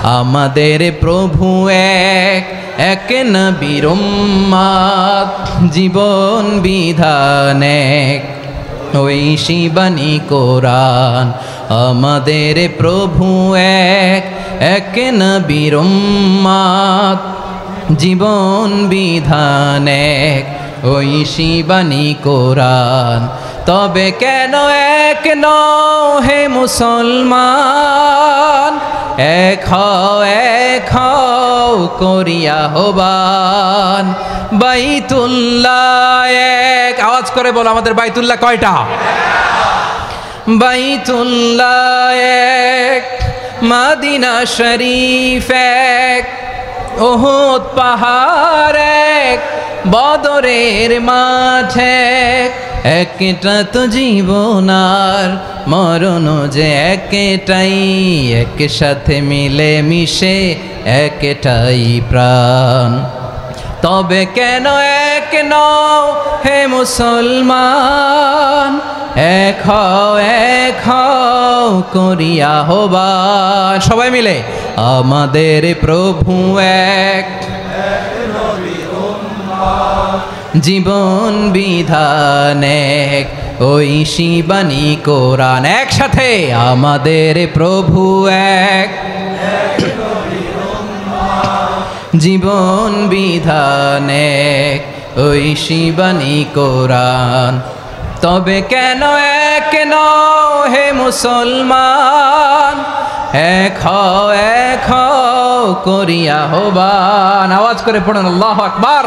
আমাদের প্রভু এক, এক নবীর উম্মত, জীবন বিধান এক, ওই শিবানী কোরআন। আমাদের প্রভু এক, এক নবীর উম্মত, জীবন বিধান এক, ওই শিবানী কোরআন। তবে কেন এক নও হে মুসলমান, এক হও করিয়া হবান। বাইতুল্লাহ এক, আওয়াজ করে বলো আমাদের বাইতুল্লাহ কয়টা? বাইতুল্লাহ এক, মদিনা শরীফ এক, উহুদ পাহাড় এক, বদরের মাঠ এক। একটা তো জীবন আর মরণ যে একটাই, একসাথে মিলে মিশে একটাই প্রাণ। তবে কেন এক নও হে মুসলমান, এক হও করিয়া হবান। সবাই মিলে আমাদের প্রভু এক, জীবন বিধান এক, ওই শিবানী কোরআন। একসাথে আমাদের প্রভু এক, জীবন বিধান এক, ওই শিবানী কোরআন। তবে কেন এক নও হে মুসলমান, এক হও করিয়া হবান। আওয়াজ করে পড়ুন আল্লাহু আকবার।